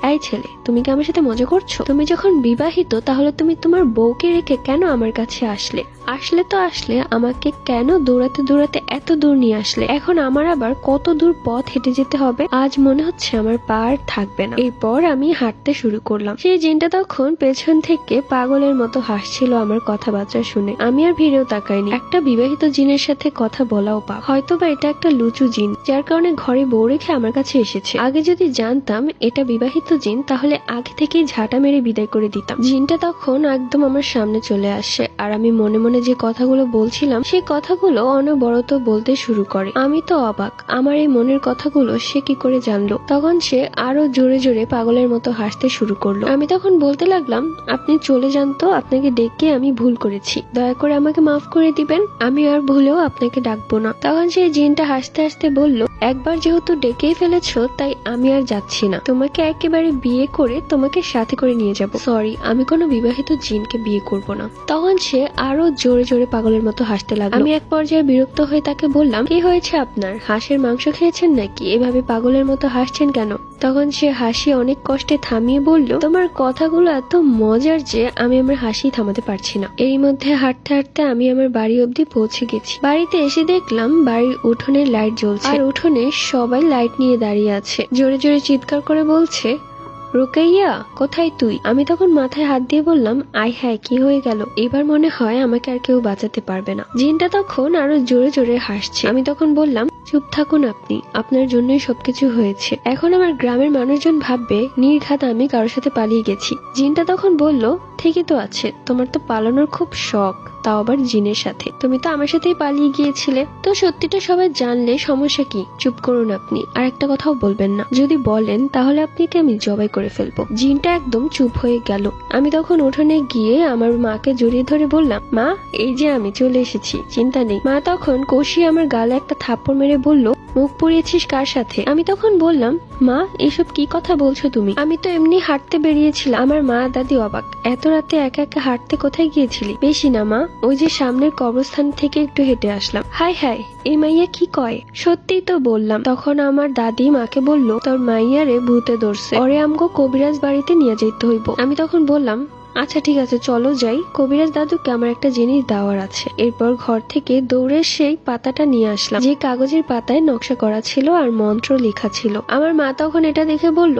এই ছেলে, তুমি কি আমার সাথে মজা করছো? তুমি যখন বিবাহিত তাহলে তুমি তোমার বউকে রেখে কেন আমার কাছে আসলে? আসলে আমাকে কেন দৌড়াতে দৌড়াতে এত দূর নিয়ে আসলে? এখন আমার আবার কত দূর পথ হেঁটে যেতে হবে। আজ মনে হচ্ছে আমার পা আর থাকবে না। এরপর আমি হাঁটতে শুরু করলাম। সেই জিনটা তখন পেছন থেকে পাগলের মতো হাসছিল আমার কথাবার্তা শুনে। আমি আর ভিড়েও তাকাইনি। একটা বিবাহিত জিনের সাথে কথা বলাও পাপ। হয়তোবা এটা একটা লুচু জিন, যার কারণে ঘরে বউ রেখে আমার কাছে এসেছে। আগে যদি জানতাম এটা বিবাহিত জিন, তাহলে আগে থেকেই ঝাঁটা মেরে বিদায় করে দিতাম। জিনটা তখন একদম আমার সামনে চলে আসে, আর আমি মনে মনে যে কথাগুলো বলছিলাম সেই কথাগুলো অনবরত বলতে শুরু করে। আমি তো অবাক, আমার এই মনের কথাগুলো সে কি করে জানলো। তখন সে আরো জোরে জোরে পাগলের মতো হাসতে শুরু করলো। আমি তখন বলতে লাগলাম, আপনি চলে যান তো, আপনাকে ডেকে আমি ভুল করেছি, দয়া করে আমাকে মাফ করে দিবেন, আমি আর ভুলেও আপনাকে ডাকবো না। তখন সেই জিনটা হাসতে হাসতে বলল, একবার যেহেতু ডেকেই ফেলেছো তাই আমি আর যাচ্ছি না, তোমাকে একেবারে বিয়ে করে তোমাকে সাথে করে নিয়ে যাব। সরি, আমি কোনো বিবাহিত জিনকে বিয়ে করব না। তখন সে আরো জোরে জোরে পাগলের মতো হাসতে লাগলো। আমি এক পর্যায়ে বিরক্ত হয়ে তাকে বললাম, কি হয়েছে আপনার? হাঁসের মাংস খেয়েছেন নাকি? এভাবে পাগলের মতো হাসছেন কেন? তখন সে হাসি অনেক কষ্টে থামিয়ে বলল, তোমার কথাগুলো এত মজার যে আমি আমার হাসি থামাতে পারছি না। এই মধ্যে হাঁটতে হাঁটতে আমি আমার বাড়ি অব্দি পৌঁছে গেছি। বাড়িতে এসে দেখলাম বাড়ির উঠোনে লাইট জ্বলছে, আর উঠোনে সবাই লাইট নিয়ে দাঁড়িয়ে আছে, জোরে জোরে চিৎকার করে বলছে, রুকাইয়া কোথায় তুই? আমি তখন মাথায় হাত দিয়ে বললাম, আয় হায়, কি হয়ে গেল? এবার মনে হয় আমাকে আর কেউ বাঁচাতে পারবে না। জিনটা তখন আরো জোরে জোরে হাসছে। আমি তখন বললাম, চুপ থাকুন আপনি, আপনার জন্যই সবকিছু হয়েছে। এখন আমার গ্রামের মানুষজন ভাববে নির্ঘাত আমি কারোর সাথে পালিয়ে গেছি। জিনটা তখন বলল, ঠিকই তো আছে, তোমার তো পালানোর খুব শখ, তাও আবার জিনের সাথে। তুমি তো আমার সাথেই পালিয়ে গিয়েছিলে, তো সত্যিটা সবাই জানলে সমস্যা কি? চুপ করুন আপনি, আর একটা কথাও বলবেন না। যদি বলেন তাহলে আপনাকে আমি জবাই করে ফেলবো। জিনটা একদম চুপ হয়ে গেল। আমি তখন উঠোনে গিয়ে আমার মাকে জড়িয়ে ধরে বললাম, মা, এই যে আমি চলে এসেছি, চিন্তা নেই। মা তখন কষিয়ে আমার গালে একটা থাপ্পড় মেরে বলল, মুখ পুড়িয়েছিস কার সাথে? আমি তখন বললাম, মা, এসব কি কথা বলছো তুমি? আমি তো এমনি হাঁটতে বেরিয়েছিলাম। আমার মা দাদি অবাক, এত রাতে একা একা হাঁটতে কোথায় গিয়েছিলি? বেশি না মা, ওই যে সামনের কবরস্থান থেকে একটু হেঁটে আসলাম। হায় হায়, এই মাইয়া কি কয়? সত্যিই তো বললাম। তখন আমার দাদি মাকে বলল, তোর মাইয়ারে ভূতে ধরছে, ওরে আমগো কবিরাজ বাড়িতে নিয়ে যাইতে হইব। আমি তখন বললাম, আচ্ছা ঠিক আছে, চলো যাই, কবিরাজ দাদুকে আমার একটা জিনিস দেওয়ার আছে। এরপর ঘর থেকে দৌড়ে সেই পাতাটা নিয়ে আসলাম, যে কাগজের পাতায় নকশা করা ছিল আর মন্ত্র লেখা ছিল। আমার মা তখন এটা দেখে বলল,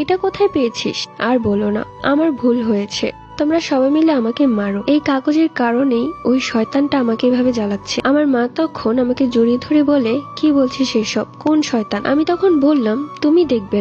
এটা কোথায় পেয়েছিস? আর বলো না, আমার ভুল হয়েছে, তোমরা সবাই মিলে আমাকে মারো, এই কাগজের কারণেই ওই শয়তানটা আমাকে এভাবে জ্বালাচ্ছে। আমার মা তখন আমাকে জড়িয়ে ধরে বলে, কি বলছিস এসব? কোন শয়তান? আমি তখন বললাম, তুমি দেখবে